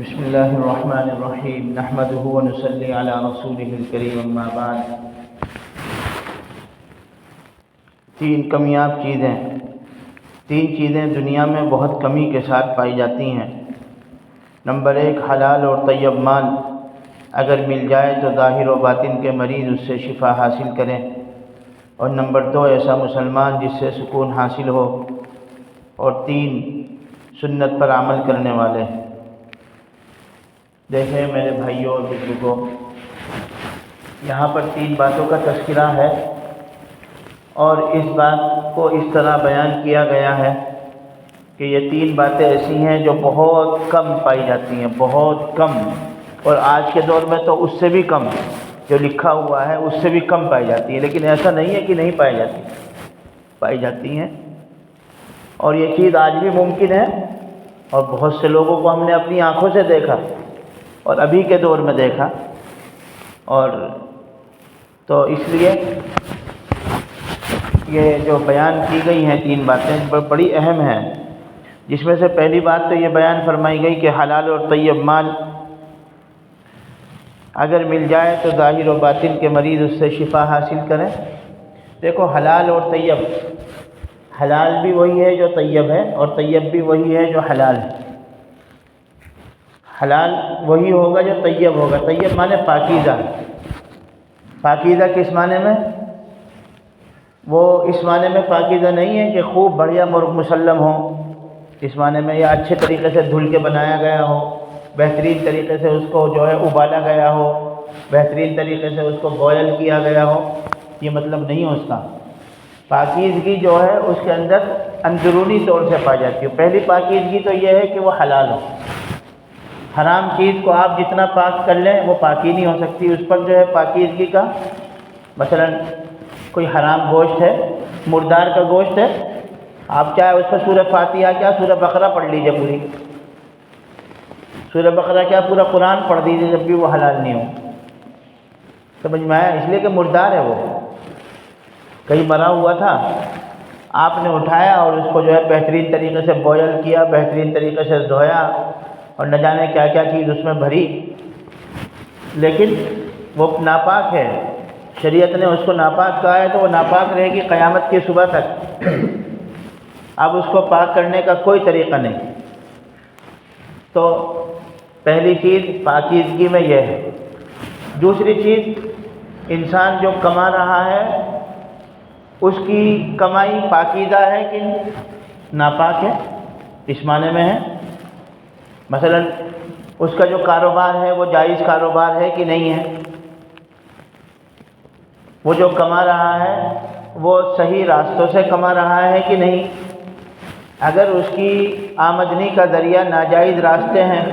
بسم اللہ الرحمن الرحیم نحمدہ ونصلی علی رسولہ الکریم اما بعد۔ تین چیزیں دنیا میں بہت کمی کے ساتھ پائی جاتی ہیں۔ نمبر 1، حلال اور طیب مال اگر مل جائے تو ظاہر و باطن کے مریض اس سے شفا حاصل کریں، اور نمبر 2، ایسا مسلمان جس سے سکون حاصل ہو، اور 3، سنت پر عمل کرنے والے۔ دیکھیں میرے بھائیوں اور بزرگوں، یہاں پر 3 باتوں کا تذکرہ ہے، اور اس بات کو اس طرح بیان کیا گیا ہے کہ یہ 3 باتیں ایسی ہیں جو بہت کم پائی جاتی ہیں، بہت کم، اور آج کے دور میں تو اس سے بھی کم، جو لکھا ہوا ہے اس سے بھی کم پائی جاتی ہیں، لیکن ایسا نہیں ہے کہ نہیں پائی جاتی ہیں، اور یہ چیز آج بھی ممکن ہے، اور بہت سے لوگوں کو ہم نے اپنی آنکھوں سے دیکھا اور ابھی کے دور میں دیکھا، اور تو اس لیے یہ جو بیان کی گئی ہیں 3 باتیں بڑی اہم ہیں، جس میں سے پہلی بات تو یہ بیان فرمائی گئی کہ حلال اور طیب مال اگر مل جائے تو ظاہر و باطن کے مریض اس سے شفا حاصل کریں۔ دیکھو، حلال اور طیب، حلال بھی وہی ہے جو طیب ہے، اور طیب بھی وہی ہے جو حلال ہے۔ حلال وہی ہوگا جو طیب ہوگا۔ طیب مانے پاکیزہ۔ پاکیزہ کس معنی میں؟ وہ اس معنی میں پاکیزہ نہیں ہے کہ خوب بڑھیا مسلم ہو، اس معنی میں، یا اچھے طریقے سے دھل کے بنایا گیا ہو، بہترین طریقے سے اس کو جو ہے ابالا گیا ہو، بہترین طریقے سے اس کو بوائل کیا گیا ہو، یہ مطلب نہیں ہے اس کا۔ پاکیزگی جو ہے اس کے اندر اندرونی طور سے پائی جاتی ہے۔ پہلی پاکیزگی تو یہ ہے کہ وہ حلال ہو۔ حرام چیز کو آپ جتنا پاک کر لیں وہ پاکی نہیں ہو سکتی، اس پر جو ہے پاکیزگی کا، مثلا کوئی حرام گوشت ہے، مردار کا گوشت ہے، آپ چاہے اس پر سورہ فاتحہ کیا سورہ بقرہ پڑھ لیجئے، پوری سورہ بقرہ کیا پورا قرآن پڑھ دیجئے، جب بھی وہ حلال نہیں ہو۔ سمجھ میں آیا؟ اس لیے کہ مردار ہے، وہ کہیں مرا ہوا تھا، آپ نے اٹھایا اور اس کو جو ہے بہترین طریقے سے بوائل کیا، بہترین طریقے سے دھویا، اور نہ جانے کیا کیا چیز اس میں بھری، لیکن وہ ناپاک ہے۔ شریعت نے اس کو ناپاک کہا ہے تو وہ ناپاک رہے گی قیامت کی صبح تک۔ اب اس کو پاک کرنے کا کوئی طریقہ نہیں۔ تو پہلی چیز پاکیزگی میں یہ ہے۔ دوسری چیز، انسان جو کما رہا ہے اس کی کمائی پاکیزہ ہے کہ ناپاک ہے، اس معنی میں ہے۔ مثلا اس کا جو کاروبار ہے وہ جائز کاروبار ہے کہ نہیں ہے، وہ جو کما رہا ہے وہ صحیح راستوں سے کما رہا ہے کہ نہیں۔ اگر اس کی آمدنی کا ذریعہ ناجائز راستے ہیں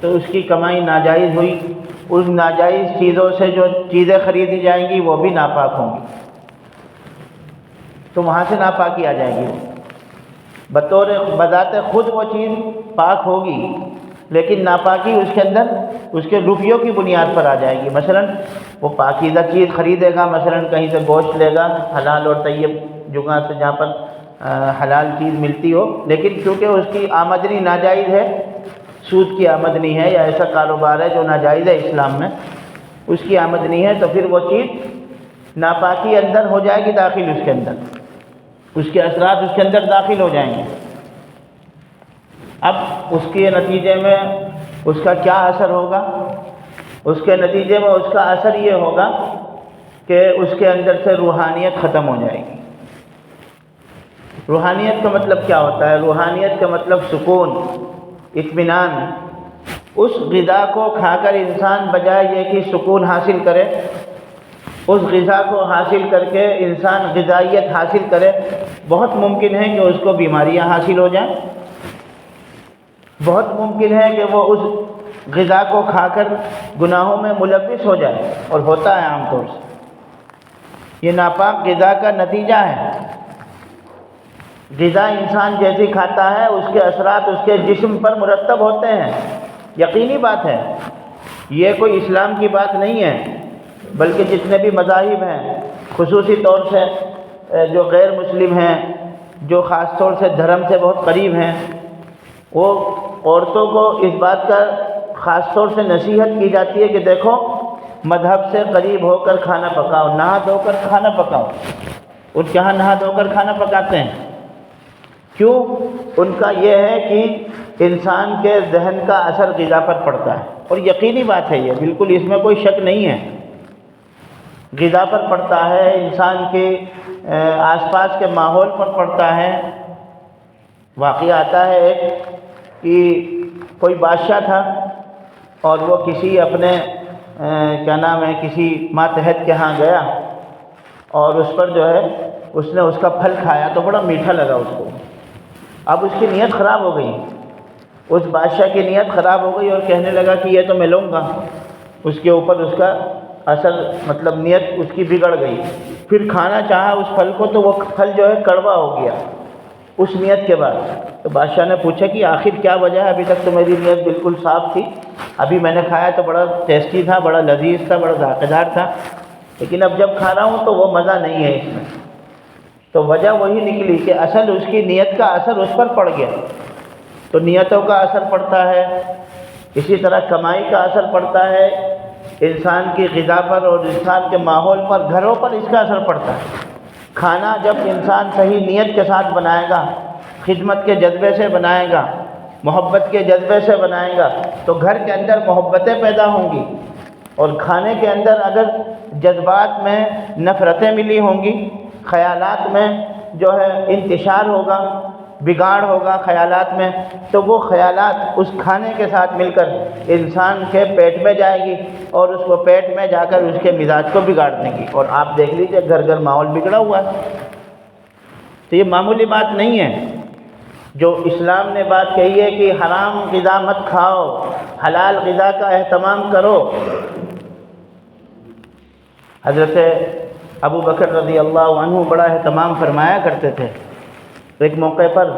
تو اس کی کمائی ناجائز ہوئی، اس ناجائز چیزوں سے جو چیزیں خریدی جائیں گی وہ بھی ناپاک ہوں گی، تو وہاں سے ناپاکی آ جائے گی۔ بذات خود وہ چیز پاک ہوگی، لیکن ناپاکی اس کے اندر اس کے روپیوں کی بنیاد پر آ جائے گی۔ مثلا وہ پاکیزہ چیز خریدے گا، مثلا کہیں سے گوشت لے گا حلال اور طیب جگہ سے جہاں پر حلال چیز ملتی ہو، لیکن کیونکہ اس کی آمدنی ناجائز ہے، سود کی آمدنی ہے، یا ایسا کاروبار ہے جو ناجائز ہے اسلام میں، اس کی آمدنی ہے، تو پھر وہ چیز ناپاکی اندر ہو جائے گی، داخل اس کے اندر، اس کے اثرات اس کے اندر داخل ہو جائیں گے۔ اب اس کے نتیجے میں اس کا کیا اثر ہوگا؟ اس کے نتیجے میں اس کا اثر یہ ہوگا کہ اس کے اندر سے روحانیت ختم ہو جائے گی۔ روحانیت کا مطلب کیا ہوتا ہے؟ روحانیت کا مطلب سکون، اطمینان۔ اس غذا کو کھا کر انسان بجائے یہ کہ سکون حاصل کرے، اس غذا کو حاصل کر کے انسان غذائیت حاصل کرے، بہت ممکن ہے کہ اس کو بیماریاں حاصل ہو جائیں، بہت ممکن ہے کہ وہ اس غذا کو کھا کر گناہوں میں ملوث ہو جائے، اور ہوتا ہے عام طور سے۔ یہ ناپاک غذا کا نتیجہ ہے۔ غذا انسان جیسی کھاتا ہے اس کے اثرات اس کے جسم پر مرتب ہوتے ہیں، یقینی بات ہے، یہ کوئی اسلام کی بات نہیں ہے، بلکہ جتنے بھی مذاہب ہیں، خصوصی طور سے جو غیر مسلم ہیں، جو خاص طور سے دھرم سے بہت قریب ہیں، وہ عورتوں کو اس بات کا خاص طور سے نصیحت کی جاتی ہے کہ دیکھو مذہب سے قریب ہو کر کھانا پکاؤ، نہا دھو کر کھانا پکاؤ۔ ان کے یہاں نہا دھو کر کھانا پکاتے ہیں، کیوں؟ ان کا یہ ہے کہ انسان کے ذہن کا اثر غذا پر پڑتا ہے، اور یقینی بات ہے، یہ بالکل اس میں کوئی شک نہیں ہے، غذا پر پڑتا ہے، انسان کے آس پاس کے ماحول پر پڑتا ہے۔ واقعہ آتا ہے ایک کہ کوئی بادشاہ تھا اور وہ کسی اپنے کیا نام ہے کسی ماتحت کے ہاں گیا، اور اس پر جو ہے اس نے اس کا پھل کھایا تو بڑا میٹھا لگا اس کو۔ اب اس کی نیت خراب ہو گئی، اس بادشاہ کی نیت خراب ہو گئی اور کہنے لگا کہ یہ تو میں لوں گا۔ اس کے اوپر اس کا اثر مطلب نیت اس کی بگڑ گئی، پھر کھانا چاہا اس پھل کو تو وہ پھل جو ہے کڑوا ہو گیا اس نیت کے بعد۔ تو بادشاہ نے پوچھا کہ آخر کیا وجہ ہے؟ ابھی تک تو میری نیت بالکل صاف تھی، ابھی میں نے کھایا تو بڑا ٹیسٹی تھا، بڑا لذیذ تھا، بڑا ذائقہ دار تھا، لیکن اب جب کھا رہا ہوں تو وہ مزہ نہیں ہے اس میں۔ تو وجہ وہی نکلی کہ اصل اس کی نیت کا اثر اس پر پڑ گیا۔ تو نیتوں کا اثر پڑتا ہے، اسی طرح کمائی کا اثر پڑتا ہے، انسان کی غذا پر اور انسان کے ماحول پر، گھروں پر اس کا اثر پڑتا ہے۔ کھانا جب انسان صحیح نیت کے ساتھ بنائے گا، خدمت کے جذبے سے بنائے گا، محبت کے جذبے سے بنائے گا، تو گھر کے اندر محبتیں پیدا ہوں گی، اور کھانے کے اندر اگر جذبات میں نفرتیں ملی ہوں گی، خیالات میں جو ہے انتشار ہوگا، بگاڑ ہوگا خیالات میں، تو وہ خیالات اس کھانے کے ساتھ مل کر انسان کے پیٹ میں جائے گی، اور اس کو پیٹ میں جا کر اس کے مزاج کو بگاڑ دیں گی۔ اور آپ دیکھ لیجئے گھر گھر ماحول بگڑا ہوا ہے۔ تو یہ معمولی بات نہیں ہے جو اسلام نے بات کہی ہے کہ حرام غذا مت کھاؤ، حلال غذا کا اہتمام کرو۔ حضرت ابو بکر رضی اللہ عنہ بڑا اہتمام فرمایا کرتے تھے۔ ایک موقع پر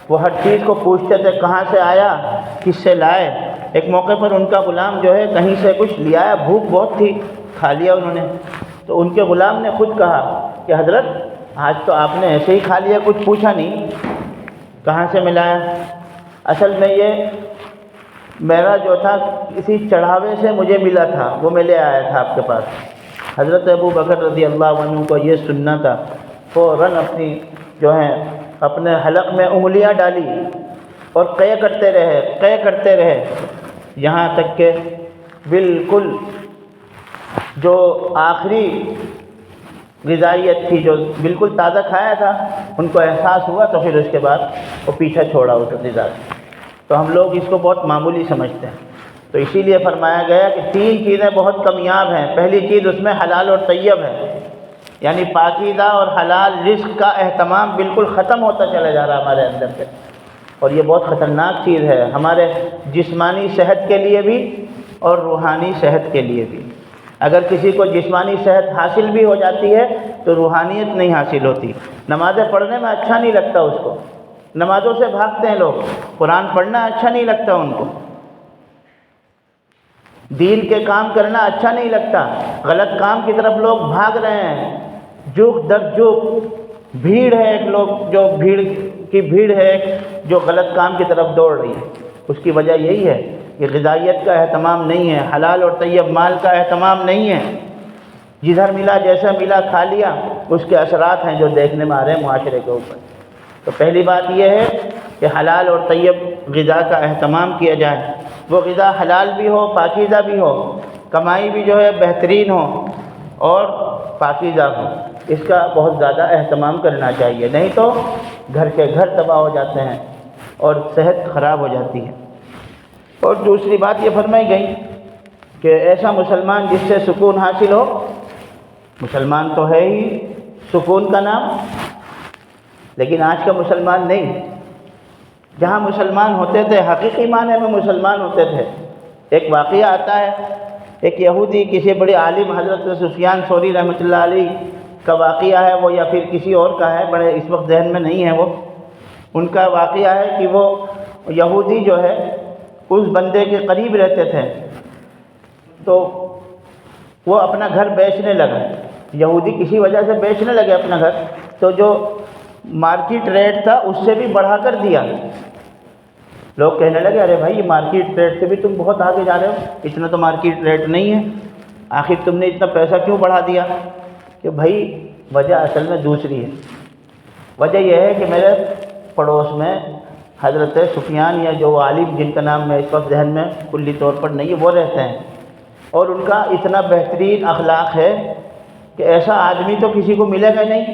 وہ ہر چیز کو پوچھتے تھے کہاں سے آیا، کس سے لائے۔ ایک موقع پر ان کا غلام جو ہے کہیں سے کچھ لے آیا، بھوک بہت تھی، کھا لیا انہوں نے۔ تو ان کے غلام نے خود کہا کہ حضرت آج تو آپ نے ایسے ہی کھا لیا، کچھ پوچھا نہیں کہاں سے ملایا۔ اصل میں یہ میرا جو تھا کسی چڑھاوے سے مجھے ملا تھا، وہ میں لے آیا تھا آپ کے پاس۔ حضرت ابو بکر رضی اللہ عنہ کو یہ سننا تھا، فوراً اپنی جو ہے اپنے حلق میں انگلیاں ڈالی اور قے کرتے رہے یہاں تک کہ بالکل جو آخری غذائیت تھی جو بالکل تازہ کھایا تھا ان کو احساس ہوا، تو پھر اس کے بعد وہ پیچھا چھوڑا اس غذا سے۔ تو ہم لوگ اس کو بہت معمولی سمجھتے ہیں، تو اسی لیے فرمایا گیا کہ 3 چیزیں بہت کمیاب ہیں۔ پہلی چیز اس میں حلال اور طیب ہے، یعنی پاکیزہ اور حلال رزق کا اہتمام بالکل ختم ہوتا چلا جا رہا ہمارے اندر سے، اور یہ بہت خطرناک چیز ہے ہمارے جسمانی صحت کے لیے بھی اور روحانی صحت کے لیے بھی۔ اگر کسی کو جسمانی صحت حاصل بھی ہو جاتی ہے تو روحانیت نہیں حاصل ہوتی۔ نمازیں پڑھنے میں اچھا نہیں لگتا اس کو، نمازوں سے بھاگتے ہیں لوگ، قرآن پڑھنا اچھا نہیں لگتا ان کو، دین کے کام کرنا اچھا نہیں لگتا، غلط کام کی طرف لوگ بھاگ رہے ہیں، جوک در جوک بھیڑ ہے، ایک لوگ جو بھیڑ ہے جو غلط کام کی طرف دوڑ رہی ہے۔ اس کی وجہ یہی ہے کہ غذائیت کا اہتمام نہیں ہے، حلال اور طیب مال کا اہتمام نہیں ہے، جدھر ملا جیسا ملا کھا لیا، اس کے اثرات ہیں جو دیکھنے میں آ رہے ہیں معاشرے کے اوپر۔ تو پہلی بات یہ ہے کہ حلال اور طیب غذا کا اہتمام کیا جائے، وہ غذا حلال بھی ہو، پاکیزہ بھی ہو، کمائی بھی جو ہے بہترین ہو اور پاکیزہ ہو، اس کا بہت زیادہ اہتمام کرنا چاہیے، نہیں تو گھر کے گھر تباہ ہو جاتے ہیں اور صحت خراب ہو جاتی ہے۔ اور دوسری بات یہ فرمائی گئی کہ ایسا مسلمان جس سے سکون حاصل ہو، مسلمان تو ہے ہی سکون کا نام، لیکن آج کا مسلمان نہیں۔ جہاں مسلمان ہوتے تھے حقیقی معنی میں مسلمان ہوتے تھے۔ ایک واقعہ آتا ہے، ایک یہودی کسی بڑے عالم حضرت سفیان ثوری رحمۃ اللہ علیہ کا واقعہ ہے وہ، یا پھر کسی اور کا ہے، بڑے اس وقت ذہن میں نہیں ہے وہ، ان کا واقعہ ہے کہ وہ یہودی جو ہے اس بندے کے قریب رہتے تھے، تو وہ اپنا گھر بیچنے لگا، یہودی کسی وجہ سے بیچنے لگے اپنا گھر، تو جو مارکیٹ ریٹ تھا اس سے بھی بڑھا کر دیا۔ لوگ کہنے لگے ارے بھائی یہ مارکیٹ ریٹ سے بھی تم بہت آگے جا رہے ہو، اتنا تو مارکیٹ ریٹ نہیں ہے، آخر تم نے اتنا پیسہ کیوں بڑھا دیا؟ کہ بھائی وجہ اصل میں دوسری ہے۔ وجہ یہ ہے کہ میرے پڑوس میں حضرت سفیان یا جو عالم جن کا نام میں اس وقت ذہن میں کلی طور پر نہیں ہے وہ رہتے ہیں، اور ان کا اتنا بہترین اخلاق ہے کہ ایسا آدمی تو کسی کو ملے گا نہیں،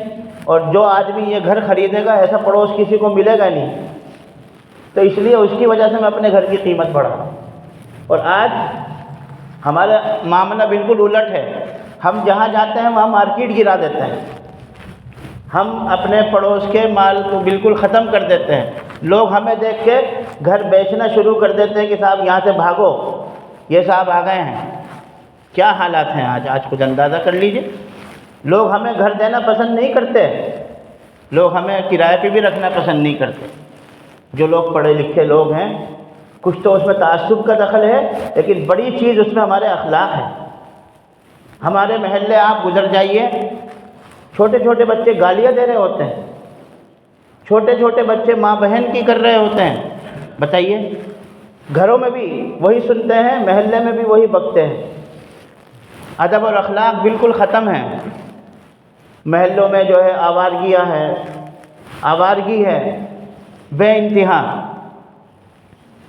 اور جو آدمی یہ گھر خریدے گا ایسا پڑوس کسی کو ملے گا نہیں، تو اس لیے اس کی وجہ سے میں اپنے گھر کی قیمت بڑھا۔ اور آج ہمارا معاملہ بالکل الٹ ہے، ہم جہاں جاتے ہیں وہاں مارکیٹ گرا دیتے ہیں، ہم اپنے پڑوس کے مال کو بالکل ختم کر دیتے ہیں، لوگ ہمیں دیکھ کے گھر بیچنا شروع کر دیتے ہیں کہ صاحب یہاں سے بھاگو، یہ صاحب آ گئے ہیں۔ کیا حالات ہیں آج کچھ اندازہ کر لیجئے۔ لوگ ہمیں گھر دینا پسند نہیں کرتے، لوگ ہمیں کرائے پہ بھی رکھنا پسند نہیں کرتے۔ جو لوگ پڑھے لکھے لوگ ہیں، کچھ تو اس میں تعصب کا دخل ہے، لیکن بڑی چیز اس میں ہمارے اخلاق ہے۔ ہمارے محلے آپ گزر جائیے، چھوٹے چھوٹے بچے گالیاں دے رہے ہوتے ہیں، چھوٹے چھوٹے بچے ماں بہن کی کر رہے ہوتے ہیں، بتائیے۔ گھروں میں بھی وہی سنتے ہیں، محلے میں بھی وہی بکتے ہیں۔ ادب اور اخلاق بالکل ختم ہیں۔ محلوں میں جو ہے آوارگی ہے بے انتہا،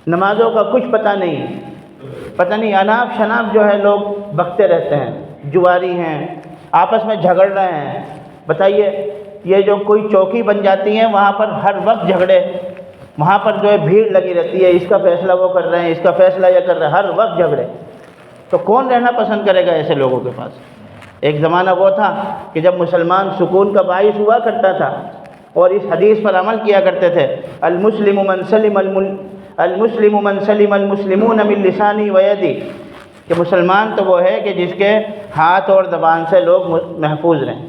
نمازوں کا کچھ پتہ نہیں، اناپ شناپ جو ہے لوگ بکتے رہتے ہیں، جواری ہیں، آپس میں جھگڑ رہے ہیں۔ بتائیے، یہ جو کوئی چوکی بن جاتی ہیں وہاں پر ہر وقت جھگڑے، وہاں پر جو ہے بھیڑ لگی رہتی ہے، اس کا فیصلہ وہ کر رہے ہیں، اس کا فیصلہ یہ کر رہے ہیں، ہر وقت جھگڑے۔ تو کون رہنا پسند کرے گا ایسے لوگوں کے پاس؟ ایک زمانہ وہ تھا کہ جب مسلمان سکون کا باعث ہوا کرتا تھا اور اس حدیث پر عمل کیا کرتے تھے، المسلم من سلم المسلمون من لسانی و یدی، کہ مسلمان تو وہ ہے کہ جس کے ہاتھ اور زبان سے لوگ محفوظ رہیں۔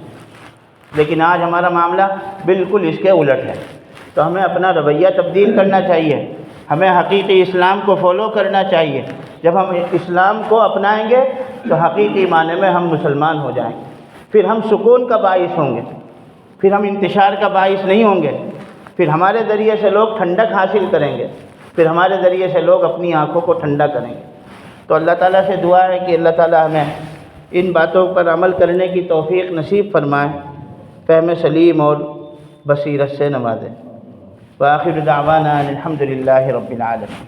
لیکن آج ہمارا معاملہ بالکل اس کے الٹ ہے۔ تو ہمیں اپنا رویہ تبدیل کرنا چاہیے، ہمیں حقیقی اسلام کو فالو کرنا چاہیے۔ جب ہم اسلام کو اپنائیں گے تو حقیقی معنی میں ہم مسلمان ہو جائیں گے، پھر ہم سکون کا باعث ہوں گے، پھر ہم انتشار کا باعث نہیں ہوں گے، پھر ہمارے ذریعے سے لوگ ٹھنڈک حاصل کریں گے، پھر ہمارے ذریعے سے لوگ اپنی آنکھوں کو ٹھنڈا کریں گے۔ تو اللہ تعالیٰ سے دعا ہے کہ اللہ تعالیٰ ہمیں ان باتوں پر عمل کرنے کی توفیق نصیب فرمائے، فہم سلیم اور بصیرت سے نوازے۔ وآخر دعوانا الحمد للہ رب العالمین۔